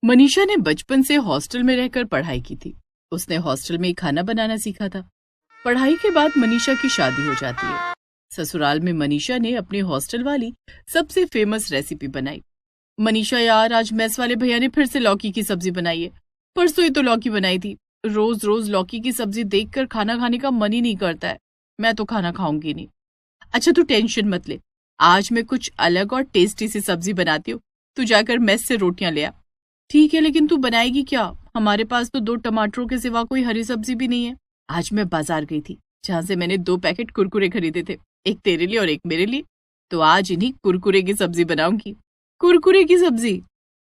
मनीषा ने बचपन से हॉस्टल में रहकर पढ़ाई की थी। उसने हॉस्टल में ही खाना बनाना सीखा था। पढ़ाई के बाद मनीषा की शादी हो जाती है। ससुराल में मनीषा ने अपने हॉस्टल वाली सबसे फेमस रेसिपी बनाई। मनीषा यार, आज मेस वाले भैया ने फिर से लौकी की सब्जी बनाई है। परसों ही तो लौकी बनाई थी। रोज रोज लौकी की सब्जी देखकर खाना खाने का मन ही नहीं करता है। मैं तो खाना खाऊंगी नहीं। अच्छा तू टेंशन मत ले, आज मैं कुछ अलग और टेस्टी सी सब्जी बनाती हूँ। तू जाकर मेस से रोटियां ले आ। ठीक है, लेकिन तू बनाएगी क्या? हमारे पास तो 2 टमाटरों के सिवा कोई हरी सब्जी भी नहीं है। आज मैं बाजार गई थी, जहां से मैंने 2 पैकेट कुरकुरे खरीदे थे, एक तेरे लिए और एक मेरे लिए। तो आज इन्हीं कुरकुरे की सब्जी बनाऊंगी। कुरकुरे की सब्जी?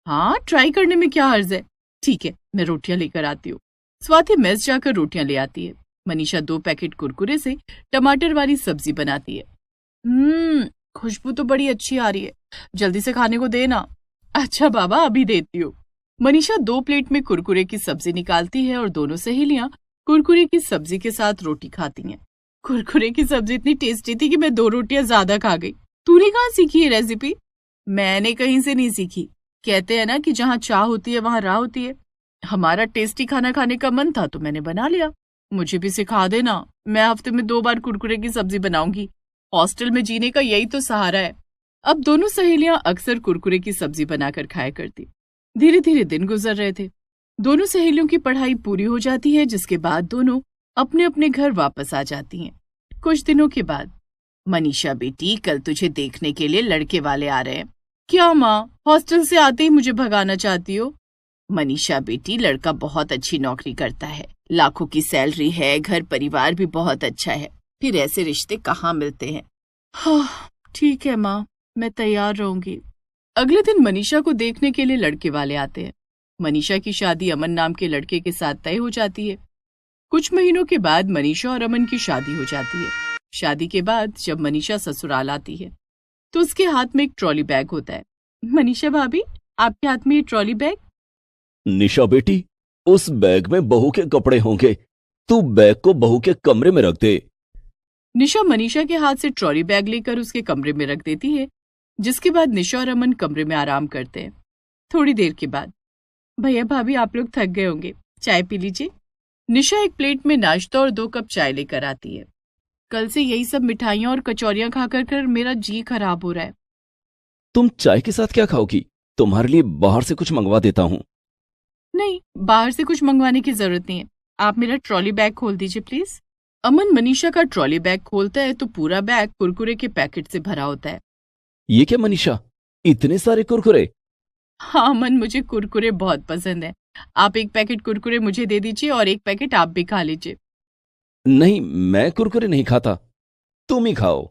हाँ, ट्राई करने में क्या हर्ज है। ठीक है, मैं रोटियां लेकर आती हूँ। स्वाति मेस जाकर रोटियां ले आती है। मनीषा 2 पैकेट कुरकुरे से टमाटर वाली सब्जी बनाती है। खुशबू तो बड़ी अच्छी आ रही है। जल्दी से खाने को दे ना। अच्छा बाबा, अभी देती हूँ। मनीषा 2 प्लेट में कुरकुरे की सब्जी निकालती है और दोनों सहेलियां कुरकुरे की सब्जी के साथ रोटी खाती हैं। कुरकुरे की सब्जी इतनी टेस्टी थी कि मैं 2 रोटियां ज्यादा खा गई। तूने कहाँ सीखी ये रेसिपी? मैंने कहीं से नहीं सीखी। कहते हैं ना कि जहाँ चाह होती है वहां राह होती है। हमारा टेस्टी खाना खाने का मन था तो मैंने बना लिया। मुझे भी सिखा देना। मैं हफ्ते में 2 बार कुरकुरे की सब्जी बनाऊंगी। हॉस्टल में जीने का यही तो सहारा है। अब दोनों सहेलियां अक्सर कुरकुरे की सब्जी बनाकर खाया करती। धीरे धीरे दिन गुजर रहे थे। दोनों सहेलियों की पढ़ाई पूरी हो जाती है, जिसके बाद दोनों अपने अपने घर वापस आ जाती हैं। कुछ दिनों के बाद, मनीषा बेटी, कल तुझे देखने के लिए लड़के वाले आ रहे हैं। क्या माँ, हॉस्टल से आते ही मुझे भगाना चाहती हो? मनीषा बेटी, लड़का बहुत अच्छी नौकरी करता है, लाखों की सैलरी है, घर परिवार भी बहुत अच्छा है। फिर ऐसे रिश्ते कहाँ मिलते हैं। हाँ ठीक है माँ, मैं तैयार रहूंगी। अगले दिन मनीषा को देखने के लिए लड़के वाले आते हैं। मनीषा की शादी अमन नाम के लड़के के साथ तय हो जाती है। कुछ महीनों के बाद मनीषा और अमन की शादी हो जाती है। शादी के बाद जब मनीषा ससुराल आती है तो उसके हाथ में एक ट्रॉली बैग होता है। मनीषा भाभी, आपके हाथ में ये ट्रॉली बैग? निशा बेटी, उस बैग में बहू के कपड़े होंगे। तू बैग को बहू के कमरे में रख दे। निशा मनीषा के हाथ से ट्रॉली बैग लेकर उसके कमरे में रख देती है, जिसके बाद निशा और अमन कमरे में आराम करते हैं। थोड़ी देर के बाद, भैया भाभी आप लोग थक गए होंगे, चाय पी लीजिए। निशा एक प्लेट में नाश्ता और 2 कप चाय लेकर आती है। कल से यही सब मिठाइयाँ और कचौरियां खाकर कर मेरा जी खराब हो रहा है। तुम चाय के साथ क्या खाओगी? तुम्हारे लिए बाहर से कुछ मंगवा देता हूँ। नहीं, बाहर से कुछ मंगवाने की जरूरत नहीं है। आप मेरा ट्रॉली बैग खोल दीजिए प्लीज। अमन मनीषा का ट्रॉली बैग खोलता है तो पूरा बैग कुरकुरे के पैकेट से भरा होता है। ये क्या मनीषा, इतने सारे कुरकुरे? हाँ अमन, मुझे कुरकुरे बहुत पसंद है। आप 1 पैकेट कुरकुरे मुझे दे दीजिए और 1 पैकेट आप भी खा लीजिए। नहीं, मैं कुरकुरे नहीं खाता, तुम ही खाओ।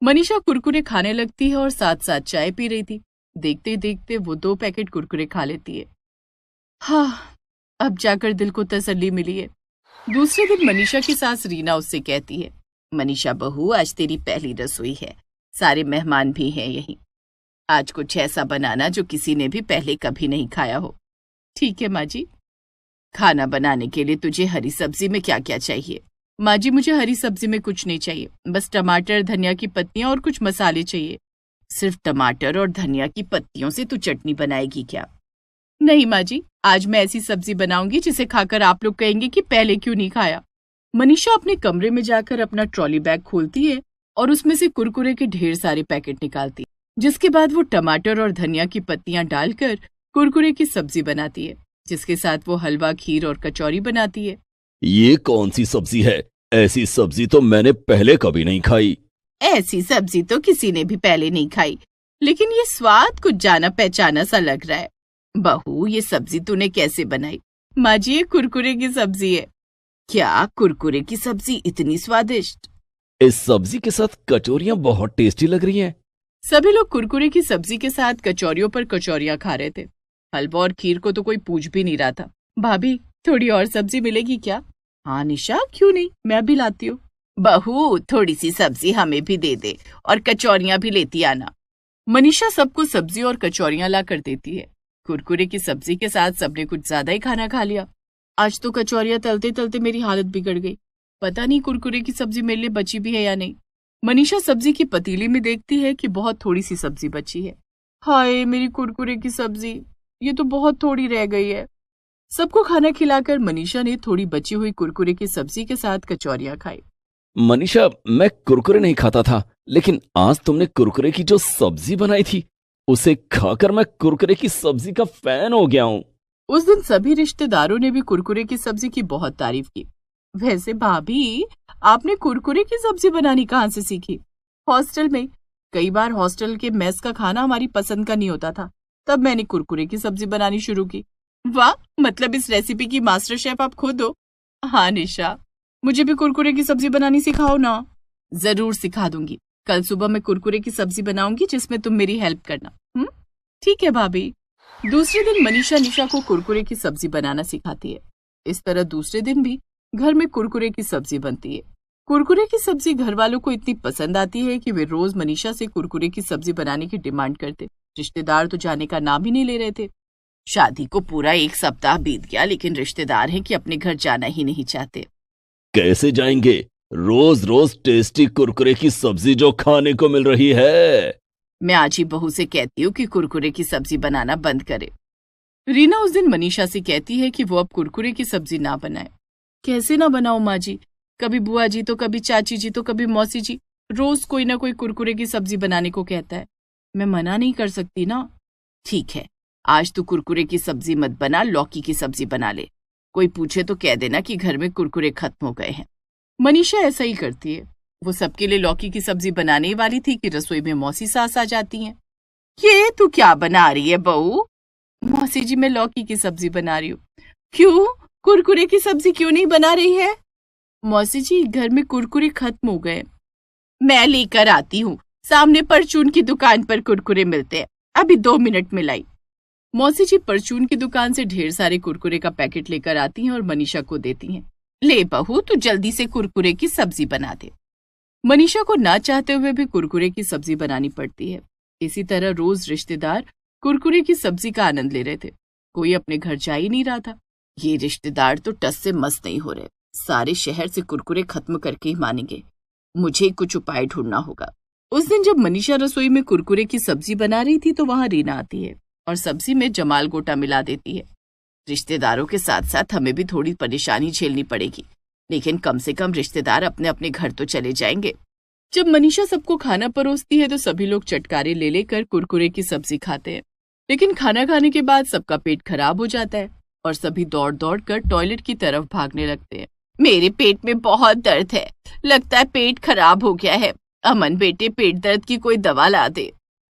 मनीषा कुरकुरे खाने लगती है और साथ साथ चाय पी रही थी। देखते देखते वो 2 पैकेट कुरकुरे खा लेती है। हाँ, अब जाकर दिल को तसल्ली मिली है। दूसरे दिन मनीषा की सास रीना उससे कहती है, मनीषा बहू, आज तेरी पहली रसोई है। सारे मेहमान भी हैं यहीं। आज कुछ ऐसा बनाना जो किसी ने भी पहले कभी नहीं खाया हो। ठीक है माँ जी। खाना बनाने के लिए तुझे हरी सब्जी में क्या क्या चाहिए? माँ जी, मुझे हरी सब्जी में कुछ नहीं चाहिए, बस टमाटर, धनिया की पत्तियां और कुछ मसाले चाहिए। सिर्फ टमाटर और धनिया की पत्तियों से तू चटनी बनाएगी क्या? नहीं माँ जी, आज मैं ऐसी सब्जी बनाऊंगी जिसे खाकर आप लोग कहेंगे कि पहले क्यों नहीं खाया। मनीषा अपने कमरे में जाकर अपना ट्रॉली बैग खोलती है और उसमें से कुरकुरे के ढेर सारे पैकेट निकालती है, जिसके बाद वो टमाटर और धनिया की पत्तियां डालकर कुरकुरे की सब्जी बनाती है, जिसके साथ वो हलवा, खीर और कचौरी बनाती है। ये कौन सी सब्जी है? ऐसी सब्जी तो मैंने पहले कभी नहीं खाई। ऐसी सब्जी तो किसी ने भी पहले नहीं खाई, लेकिन ये स्वाद कुछ जाना पहचाना सा लग रहा है। बहू, ये सब्जी तूने कैसे बनाई? माँ जी, ये कुरकुरे की सब्जी है। क्या कुरकुरे की सब्जी इतनी स्वादिष्ट? इस सब्जी के साथ कचौरियां बहुत टेस्टी लग रही हैं। सभी लोग कुरकुरे की सब्जी के साथ कचौरियों पर कचौरियां खा रहे थे। हलवा और खीर को तो कोई पूछ भी नहीं रहा था। भाभी, थोड़ी और सब्जी मिलेगी क्या? हाँ निशा, क्यों नहीं, मैं भी लाती हूँ। बहू, थोड़ी सी सब्जी हमें भी दे दे और कचौरियां भी लेती आना। मनीषा सबको सब्जी और कचौरियां ला कर देती है। कुरकुरे की सब्जी के साथ सबने कुछ ज्यादा ही खाना खा लिया। आज तो कचौरियां तलते तलते मेरी हालत बिगड़ गई। पता नहीं कुरकुरे की सब्जी मेरे लिए बची भी है या नहीं। मनीषा सब्जी की पतीली में देखती है कि बहुत थोड़ी सी सब्जी बची है। हाय, मेरी कुरकुरे की सब्जी। ये तो बहुत थोड़ी रह गई है। सबको खाना खिलाकर मनीषा ने थोड़ी बची हुई कुरकुरे की सब्जी के साथ कचौरियां खाई। मनीषा, मैं कुरकुरे नहीं खाता था, लेकिन आज तुमने कुरकुरे की जो सब्जी बनाई थी उसे खाकर मैं कुरकुरे की सब्जी का फैन हो गया हूँ। उस दिन सभी रिश्तेदारों ने भी कुरकुरे की सब्जी की बहुत तारीफ की। वैसे भाभी, आपने कुरकुरे की सब्जी बनानी कहाँ से सीखी? हॉस्टल में। कई बार हॉस्टल के मेस का खाना हमारी पसंद का नहीं होता था, तब मैंने कुरकुरे की सब्जी बनानी शुरू की। वाह, मतलब इस रेसिपी की मास्टर शेफ आप खुद हो। हाँ निशा, मुझे भी कुरकुरे की सब्जी बनानी सिखाओ ना। जरूर सिखा दूंगी। कल सुबह मैं कुरकुरे की सब्जी बनाऊंगी जिसमें तुम मेरी हेल्प करना। ठीक है भाभी। दूसरे दिन मनीषा निशा को कुरकुरे की सब्जी बनाना सिखाती है। इस तरह दूसरे दिन भी घर में कुरकुरे की सब्जी बनती है। कुरकुरे की सब्जी घर वालों को इतनी पसंद आती है कि वे रोज मनीषा से कुरकुरे की सब्जी बनाने की डिमांड करते। रिश्तेदार तो जाने का नाम ही नहीं ले रहे थे। शादी को पूरा 1 सप्ताह बीत गया, लेकिन रिश्तेदार हैं कि अपने घर जाना ही नहीं चाहते। कैसे जाएंगे? रोज रोज टेस्टी कुरकुरे की सब्जी जो खाने को मिल रही है। मैं आज ही बहू से कहती हूँ कि कुरकुरे की सब्जी बनाना बंद करे। रीना उस दिन मनीषा से कहती है कि वो अब कुरकुरे की सब्जी ना बनाए। कैसे ना बनाओ माँ जी? कभी बुआ जी तो कभी चाची जी तो कभी मौसी जी, रोज कोई ना कोई कुरकुरे की सब्जी बनाने को कहता है। मैं मना नहीं कर सकती ना। ठीक है, आज तू कुरकुरे की सब्जी मत बना, लौकी की सब्जी बना ले। कोई पूछे तो कह देना कि घर में कुरकुरे खत्म हो गए हैं। मनीषा ऐसा ही करती है। वो सबके लिए लौकी की सब्जी बनाने ही वाली थी कि रसोई में मौसी सास आ जाती हैं। ये तू क्या बना रही है बहू? मौसी जी, मैं लौकी की सब्जी बना रही हूँ। क्यों, कुरकुरे की सब्जी क्यों नहीं बना रही है? मौसी जी, घर में कुरकुरे खत्म हो गए। मैं लेकर आती हूँ, सामने परचून की दुकान पर कुरकुरे मिलते हैं, अभी 2 मिनट में लाई। मौसी जी परचून की दुकान से ढेर सारे कुरकुरे का पैकेट लेकर आती हैं और मनीषा को देती हैं। ले बहू, तू जल्दी से कुरकुरे की सब्जी बना दे। मनीषा को ना चाहते हुए भी कुरकुरे की सब्जी बनानी पड़ती है। इसी तरह रोज रिश्तेदार कुरकुरे की सब्जी का आनंद ले रहे थे। कोई अपने घर जा ही नहीं रहा था। ये रिश्तेदार तो टस से मस नहीं हो रहे। सारे शहर से कुरकुरे खत्म करके ही मानेंगे। मुझे कुछ उपाय ढूंढना होगा। उस दिन जब मनीषा रसोई में कुरकुरे की सब्जी बना रही थी तो वहां रीना आती है और सब्जी में जमाल गोटा मिला देती है। रिश्तेदारों के साथ साथ हमें भी थोड़ी परेशानी झेलनी पड़ेगी, लेकिन कम से कम रिश्तेदार अपने अपने घर तो चले जाएंगे। जब मनीषा सबको खाना परोसती है तो सभी लोग चटकारे ले लेकर कुरकुरे की सब्जी खाते हैं। लेकिन खाना खाने के बाद सबका पेट खराब हो जाता है और सभी दौड़ दौड़ कर टॉयलेट की तरफ भागने लगते हैं। मेरे पेट में बहुत दर्द है, लगता है पेट खराब हो गया है। अमन बेटे, पेट दर्द की कोई दवा ला दे।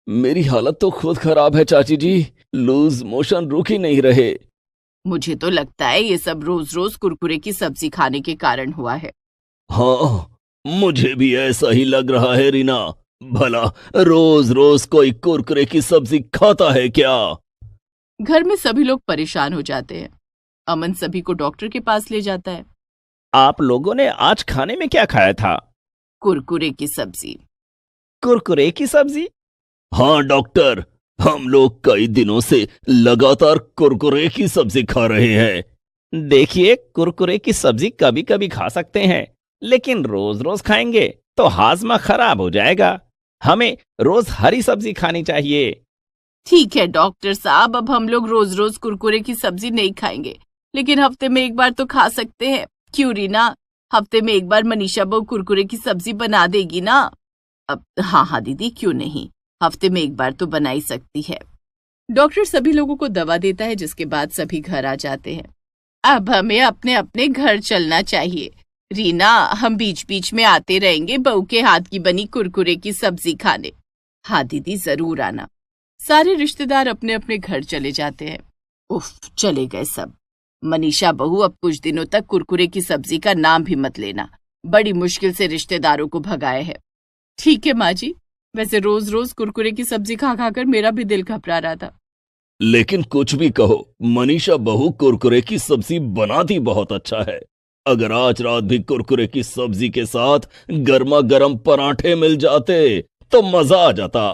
मेरी हालत तो खुद खराब है चाची जी, लूज मोशन रुक ही नहीं रहे। मुझे तो लगता है ये सब रोज रोज कुरकुरे की सब्जी खाने के कारण हुआ है। हाँ, मुझे भी ऐसा ही लग रहा है रीना। भला रोज रोज कोई कुरकुरे की सब्जी खाता है क्या? घर में सभी लोग परेशान हो जाते हैं। अमन सभी को डॉक्टर के पास ले जाता है। आप लोगों ने आज खाने में क्या खाया था? कुरकुरे की सब्जी। कुरकुरे की सब्जी? हाँ डॉक्टर, हम लोग कई दिनों से लगातार कुरकुरे की सब्जी खा रहे हैं। देखिए, कुरकुरे की सब्जी कभी कभी खा सकते हैं, लेकिन रोज रोज खाएंगे तो हाजमा खराब हो जाएगा। हमें रोज हरी सब्जी खानी चाहिए। ठीक है डॉक्टर साहब, अब हम लोग रोज रोज कुरकुरे की सब्जी नहीं खाएंगे, लेकिन हफ्ते में एक बार तो खा सकते हैं। क्यों रीना, हफ्ते में एक बार मनीषा बहू कुरकुरे की सब्जी बना देगी ना? अब हाँ हाँ दीदी, क्यों नहीं, हफ्ते में एक बार तो बना ही सकती है। डॉक्टर सभी लोगों को दवा देता है, जिसके बाद सभी घर आ जाते हैं। अब हमें अपने अपने घर चलना चाहिए। रीना, हम बीच बीच में आते रहेंगे बहू के हाथ की बनी कुरकुरे की सब्जी खाने। हाँ दीदी, जरूर आना। सारे रिश्तेदार अपने अपने घर चले जाते हैं। उफ, चले गए सब। मनीषा बहू, अब कुछ दिनों तक कुरकुरे की सब्जी का नाम भी मत लेना। बड़ी मुश्किल से रिश्तेदारों को भगाए है। ठीक है माँ जी। वैसे रोज रोज कुरकुरे की सब्जी खा खाकर मेरा भी दिल घबरा रहा था। लेकिन कुछ भी कहो, मनीषा बहू कुरकुरे की सब्जी बनाती बहुत अच्छा है। अगर आज रात भी कुरकुरे की सब्जी के साथ गर्मा गर्म पराठे मिल जाते तो मजा आ जाता।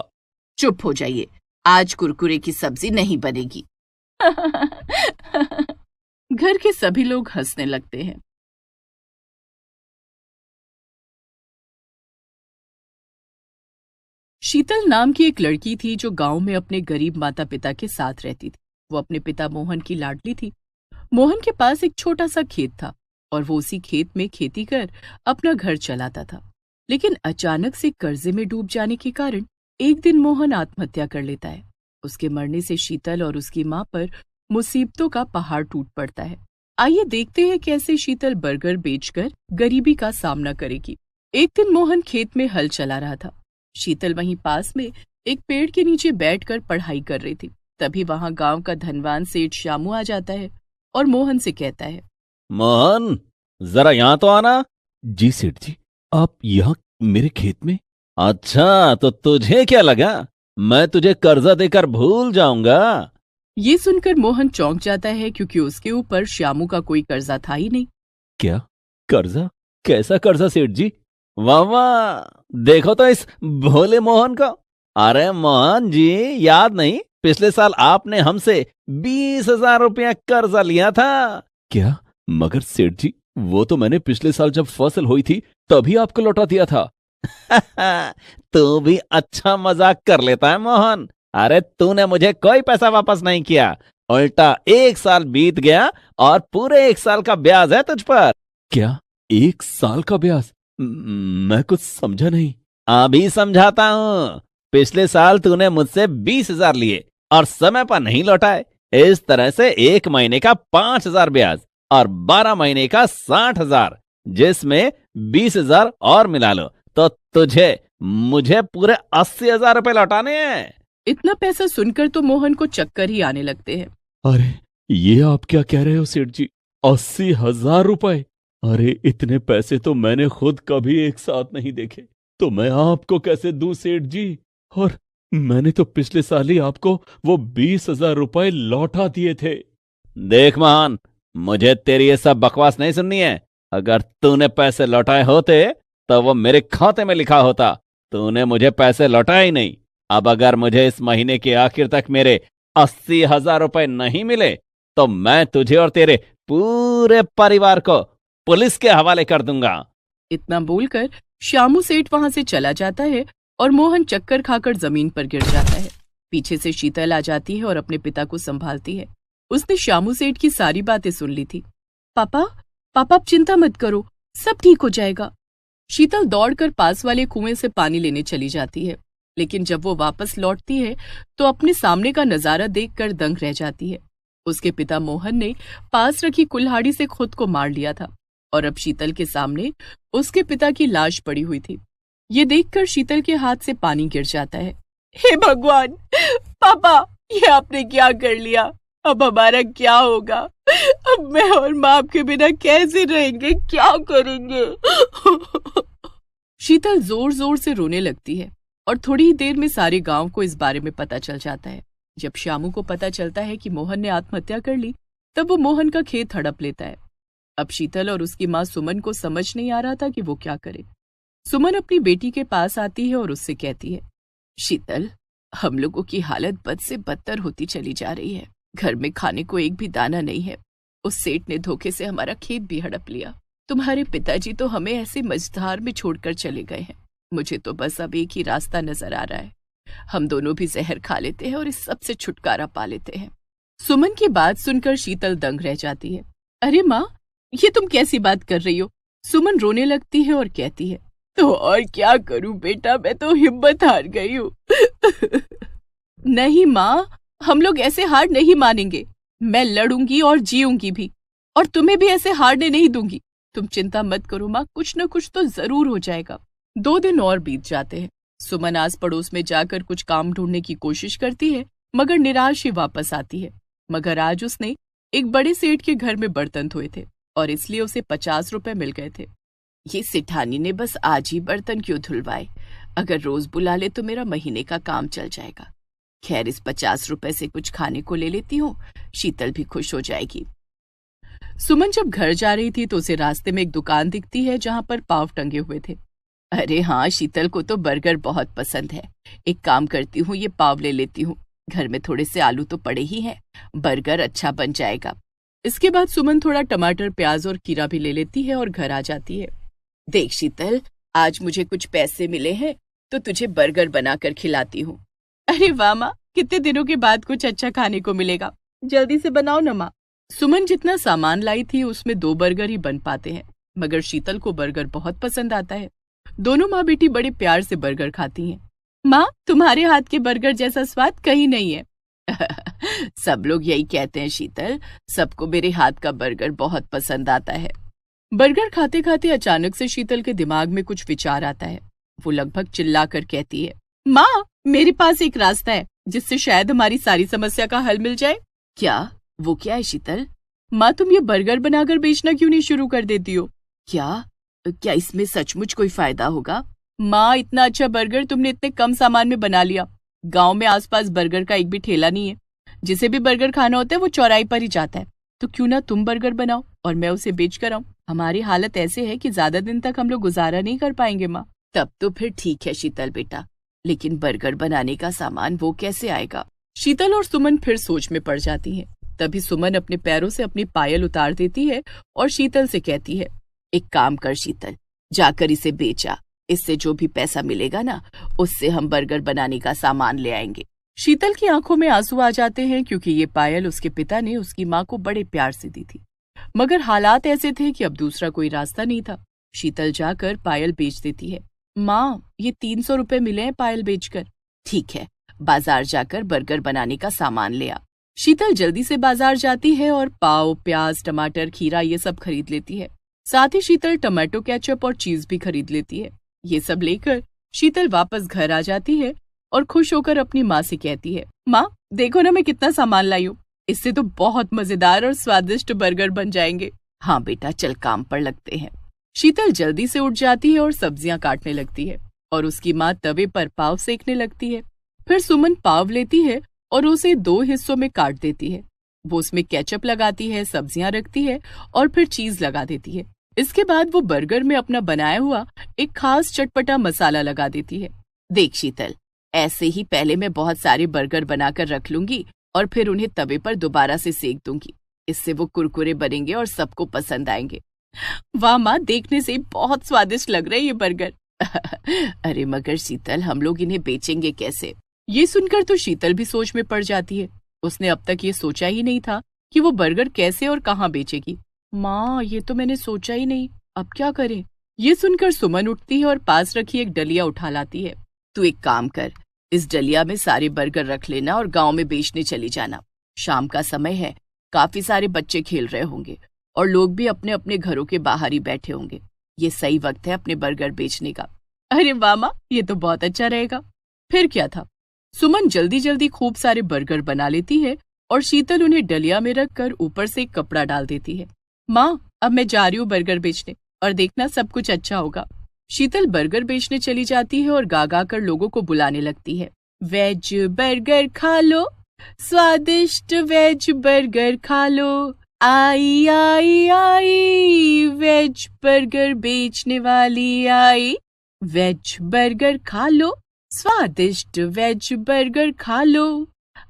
चुप हो जाइए, आज कुरकुरे की सब्जी नहीं बनेगी। घर के सभी लोग हंसने लगते हैं। शीतल नाम की एक लड़की थी जो गांव में अपने गरीब माता पिता के साथ रहती थी। वो अपने पिता मोहन की लाडली थी। मोहन के पास एक छोटा सा खेत था और वो उसी खेत में खेती कर अपना घर चलाता था। लेकिन अचानक से कर्जे में डूब जाने के कारण एक दिन मोहन आत्महत्या कर लेता है। उसके मरने से शीतल और उसकी मां पर मुसीबतों का पहाड़ टूट पड़ता है। आइए देखते हैं कैसे शीतल बर्गर बेचकर गरीबी का सामना करेगी। एक दिन मोहन खेत में हल चला रहा था। शीतल वहीं पास में एक पेड़ के नीचे बैठकर पढ़ाई कर रही थी। तभी वहां गांव का धनवान सेठ श्यामू आ जाता है और मोहन से कहता है, मोहन, जरा यहाँ तो आना। जी सेठ जी, आप यहाँ मेरे खेत में? अच्छा, तो तुझे क्या लगा मैं तुझे कर्जा देकर भूल जाऊंगा? ये सुनकर मोहन चौंक जाता है क्योंकि उसके ऊपर श्यामू का कोई कर्जा था ही नहीं। क्या कर्जा? कैसा कर्जा सेठ जी? वाह वाह, देखो तो इस भोले मोहन को। अरे मोहन जी, याद नहीं, पिछले साल आपने हमसे 20,000 रुपया कर्जा लिया था। क्या? मगर सेठ जी, वो तो मैंने पिछले साल जब फसल हुई थी तभी आपको लौटा दिया था। तू भी अच्छा मजाक कर लेता है मोहन। अरे तूने मुझे कोई पैसा वापस नहीं किया, उल्टा 1 साल बीत गया और पूरे 1 साल का ब्याज है तुझ पर। क्या 1 साल का ब्याज? मैं कुछ समझा नहीं। अभी समझाता हूँ। पिछले साल तूने मुझसे 20,000 लिए और समय पर नहीं लौटाए। इस तरह से 1 महीने का 5,000 ब्याज और 12 महीने का 60,000, जिसमें 20,000 और मिला लो तो तुझे मुझे पूरे 80,000 रुपए लौटाने हैं। इतना पैसा सुनकर तो मोहन को चक्कर ही आने लगते हैं। अरे ये आप क्या कह रहे हो सेठ जी? 80,000 रुपए? अरे इतने पैसे तो मैंने खुद कभी एक साथ नहीं देखे, तो मैं आपको कैसे दूं सेठ जी? और मैंने तो पिछले साल ही आपको वो 20,000 रुपए लौटा दिए थे। देख मोहन, मुझे तेरी ये सब बकवास नहीं सुननी है। अगर तूने पैसे लौटाए होते तो वो मेरे खाते में लिखा होता। तूने मुझे पैसे लौटाए ही नहीं। अब अगर मुझे इस महीने के आखिर तक मेरे 80,000 रुपए नहीं मिले तो मैं तुझे और तेरे पूरे परिवार को पुलिस के हवाले कर दूंगा। इतना बोलकर श्यामू सेठ वहां से चला जाता है और मोहन चक्कर खाकर जमीन पर गिर जाता है। पीछे से शीतल आ जाती है और अपने पिता को संभालती है। उसने श्यामू सेठ की सारी बातें सुन ली थी। पापा, पापा आप चिंता मत करो, सब ठीक हो जाएगा। शीतल दौड़कर पास वाले कुएं से पानी लेने चली जाती है, लेकिन जब वो वापस लौटती है तो अपने सामने का नजारा देखकर दंग रह जाती है। उसके पिता मोहन ने पास रखी कुल्हाड़ी से खुद को मार लिया था और अब शीतल के सामने उसके पिता की लाश पड़ी हुई थी। ये देखकर शीतल के हाथ से पानी गिर जाता है। हे भगवान, पापा ये आपने क्या कर लिया? अब हमारा क्या होगा? अब मैं और माँ आपके बिना कैसे रहेंगे, क्या करेंगे? शीतल जोर जोर से रोने लगती है और थोड़ी ही देर में सारे गांव को इस बारे में पता चल जाता है। जब श्यामू को पता चलता है कि मोहन ने आत्महत्या कर ली, तब वो मोहन का खेत हड़प लेता है। अब शीतल और उसकी माँ सुमन को समझ नहीं आ रहा था कि वो क्या करे। सुमन अपनी बेटी के पास आती है और उससे कहती है, शीतल, हम लोगों की हालत बद से बदतर होती चली जा रही है। घर में खाने को एक भी दाना नहीं है। उस सेठ ने धोखे से हमारा खेत भी हड़प लिया। तुम्हारे पिताजी तो हमें ऐसे मझधार में छोड़कर चले गए हैं। मुझे तो बस अब एक ही रास्ता नजर आ रहा है, हम दोनों भी जहर खा लेते हैं और इस सब से छुटकारा पा लेते हैं। सुमन की बात सुनकर शीतल दंग रह जाती है। अरे माँ, ये तुम कैसी बात कर रही हो? सुमन रोने लगती है और कहती है, तो और क्या करूं बेटा, मैं तो हिम्मत हार गई हूँ। नहीं माँ, हम लोग ऐसे हार नहीं मानेंगे। मैं लड़ूंगी और जीऊंगी भी, और तुम्हें भी ऐसे हारने नहीं दूंगी। तुम चिंता मत करो माँ, कुछ न कुछ तो जरूर हो जाएगा। 2 दिन और बीत जाते हैं। सुमन आस पड़ोस में जाकर कुछ काम ढूंढने की कोशिश करती है, मगर निराश ही वापस आती है। मगर आज उसने एक बड़े सेठ के घर में बर्तन धोए थे और इसलिए उसे 50 रुपए मिल गए थे। ये सेठानी ने बस आज ही बर्तन क्यों धुलवाए? अगर रोज बुला ले तो मेरा महीने का काम चल जाएगा। खैर, इस 50 रुपए से कुछ खाने को ले लेती हूँ, शीतल भी खुश हो जाएगी। सुमन जब घर जा रही थी तो उसे रास्ते में एक दुकान दिखती है जहां पर पाव टंगे हुए थे। अरे हाँ, शीतल को तो बर्गर बहुत पसंद है। एक काम करती हूँ, ये पाव ले लेती हूँ। घर में थोड़े से आलू तो पड़े ही हैं, बर्गर अच्छा बन जाएगा। इसके बाद सुमन थोड़ा टमाटर, प्याज और खीरा भी ले लेती है और घर आ जाती है। देख शीतल, आज मुझे कुछ पैसे मिले हैं तो तुझे बर्गर बनाकर खिलाती हूँ। अरे वाह माँ, कितने दिनों के बाद कुछ अच्छा खाने को मिलेगा। जल्दी से बनाओ ना माँ। सुमन जितना सामान लाई थी उसमें 2 बर्गर ही बन पाते हैं, मगर शीतल को बर्गर बहुत पसंद आता है। दोनों माँ बेटी बड़े प्यार से बर्गर खाती हैं। माँ, तुम्हारे हाथ के बर्गर जैसा स्वाद कहीं नहीं है। सब लोग यही कहते हैं शीतल, सबको मेरे हाथ का बर्गर बहुत पसंद आता है। बर्गर खाते खाते अचानक से शीतल के दिमाग में कुछ विचार आता है। वो लगभग चिल्लाकर कहती है, माँ, मेरे पास एक रास्ता है जिससे शायद हमारी सारी समस्या का हल मिल जाए। क्या? वो क्या है शीतल? माँ, तुम ये बर्गर बनाकर बेचना क्यों नहीं शुरू कर देती हो? क्या इसमें सचमुच कोई फायदा होगा? माँ, इतना अच्छा बर्गर तुमने इतने कम सामान में बना लिया। गांव में आसपास बर्गर का एक भी ठेला नहीं है। जिसे भी बर्गर खाना होता है वो चौराहे पर ही जाता है। तो क्यों ना तुम बर्गर बनाओ और मैं उसे बेच कर आऊं। हमारी हालत ऐसे है कि ज्यादा दिन तक हम लोग गुजारा नहीं कर पाएंगे माँ। तब तो फिर ठीक है शीतल बेटा, लेकिन बर्गर बनाने का सामान वो कैसे आएगा? शीतल और सुमन फिर सोच में पड़ जाती हैं। तभी सुमन अपने पैरों से अपनी पायल उतार देती है और शीतल से कहती है, एक काम कर शीतल, जाकर इसे बेचा। इससे जो भी पैसा मिलेगा ना, उससे हम बर्गर बनाने का सामान ले आएंगे। शीतल की आंखों में आंसू आ जाते हैं क्योंकि ये पायल उसके पिता ने उसकी माँ को बड़े प्यार से दी थी, मगर हालात ऐसे थे कि अब दूसरा कोई रास्ता नहीं था। शीतल जाकर पायल बेच देती है। माँ, ये 300 रुपए मिले हैं पायल बेचकर। ठीक है, बाजार जाकर बर्गर बनाने का सामान ले आ। शीतल जल्दी से बाजार जाती है और पाव, प्याज, टमाटर, खीरा ये सब खरीद लेती है। साथ ही शीतल टमाटो केचप और चीज भी खरीद लेती है। ये सब लेकर शीतल वापस घर आ जाती है और खुश होकर अपनी माँ से कहती है, माँ, देखो ना मैं कितना सामान लाई हूँ। इससे तो बहुत मजेदार और स्वादिष्ट बर्गर बन जाएंगे। हाँ बेटा, चल काम पर लगते हैं। शीतल जल्दी से उठ जाती है और सब्जियां काटने लगती है और उसकी माँ तवे पर पाव सेकने लगती है। फिर सुमन पाव लेती है और उसे 2 हिस्सों में काट देती है। वो उसमें केचप लगाती है, सब्जियां रखती है और फिर चीज लगा देती है। इसके बाद वो बर्गर में अपना बनाया हुआ एक खास चटपटा मसाला लगा देती है। देख शीतल, ऐसे ही पहले मैं बहुत सारे बर्गर बनाकर रख लूंगी और फिर उन्हें तवे पर दोबारा से सेक दूंगी। इससे वो कुरकुरे बनेंगे और सबको पसंद आएंगे। वाह माँ, देखने से बहुत स्वादिष्ट लग रहे हैं ये बर्गर। अरे मगर शीतल, हम लोग इन्हें बेचेंगे कैसे? ये सुनकर तो शीतल भी सोच में पड़ जाती है। उसने अब तक ये सोचा ही नहीं था कि वो बर्गर कैसे और कहाँ बेचेगी। माँ, ये तो मैंने सोचा ही नहीं, अब क्या करें? ये सुनकर सुमन उठती है और पास रखी एक डलिया उठा लाती है। तू एक काम कर, इस डलिया में सारे बर्गर रख लेना और गांव में बेचने चली जाना। शाम का समय है, काफी सारे बच्चे खेल रहे होंगे और लोग भी अपने अपने घरों के बाहर ही बैठे होंगे। ये सही वक्त है अपने बर्गर बेचने का। अरे वाह माँ, ये तो बहुत अच्छा रहेगा। फिर क्या था, सुमन जल्दी जल्दी खूब सारे बर्गर बना लेती है और शीतल उन्हें डलिया में रखकर ऊपर से एक कपड़ा डाल देती है। माँ, अब मैं जा रही हूँ बर्गर बेचने और देखना सब कुछ अच्छा होगा। शीतल बर्गर बेचने चली जाती है और गा गा कर लोगों को बुलाने लगती है। वेज बर्गर खा लो, स्वादिष्ट वेज बर्गर खा लो। आई आई आई, वेज बर्गर बेचने वाली आई। वेज बर्गर खा लो, स्वादिष्ट वेज बर्गर खा लो।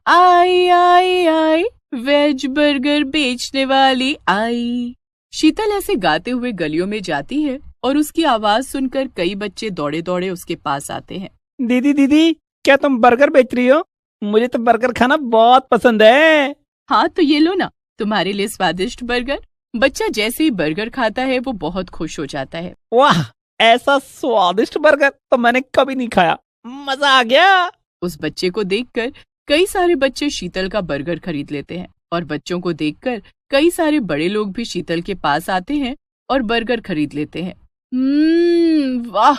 आई आई आई, वेज बर्गर बेचने वाली आई। शीतल ऐसे गाते हुए गलियों में जाती है और उसकी आवाज सुनकर कई बच्चे दौड़े दौड़े उसके पास आते हैं। दीदी दीदी, क्या तुम बर्गर बेच रही हो? मुझे तो बर्गर खाना बहुत पसंद है। हाँ तो ये लो ना, तुम्हारे लिए स्वादिष्ट बर्गर। बच्चा जैसे ही बर्गर खाता है वो बहुत खुश हो जाता है। वाह, ऐसा स्वादिष्ट बर्गर तो मैंने कभी नहीं खाया, मजा आ गया। उस बच्चे को देखकर कई सारे बच्चे शीतल का बर्गर खरीद लेते हैं और बच्चों को देखकर कई सारे बड़े लोग भी शीतल के पास आते हैं और बर्गर खरीद लेते हैं। वाह,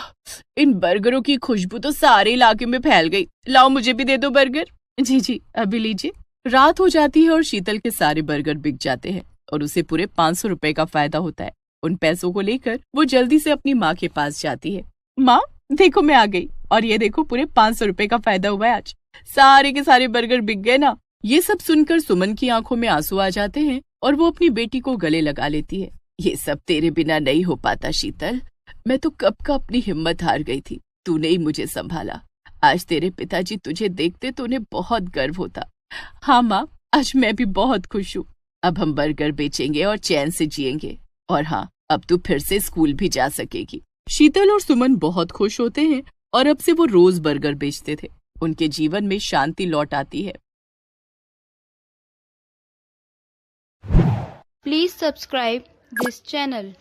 इन बर्गरों की खुशबू तो सारे इलाके में फैल गई। लाओ मुझे भी दे दो बर्गर। जी जी, अभी लीजिए। रात हो जाती है और शीतल के सारे बर्गर बिक जाते हैं और उसे पूरे 500 रुपए का फायदा होता है। उन पैसों को लेकर वो जल्दी से अपनी माँ के पास जाती है। माँ, देखो मैं आ गई और ये देखो पूरे 500 रुपए का फायदा हुआ है आज। सारे के सारे बर्गर बिक गए ना। ये सब सुनकर सुमन की आंखों में आंसू आ जाते हैं और वो अपनी बेटी को गले लगा लेती है। ये सब तेरे बिना नहीं हो पाता शीतल, मैं तो कब का अपनी हिम्मत हार गई थी, तूने ही मुझे संभाला। आज तेरे पिताजी तुझे देखते तो उन्हें बहुत गर्व होता। हाँ माँ, आज मैं भी बहुत खुश हूँ। अब हम बर्गर बेचेंगे और चैन से जिएंगे। और हाँ, अब तू फिर से स्कूल भी जा सकेगी। शीतल और सुमन बहुत खुश होते हैं और अब से वो रोज बर्गर बेचते थे। उनके जीवन में शांति लौट आती है। Please subscribe this channel.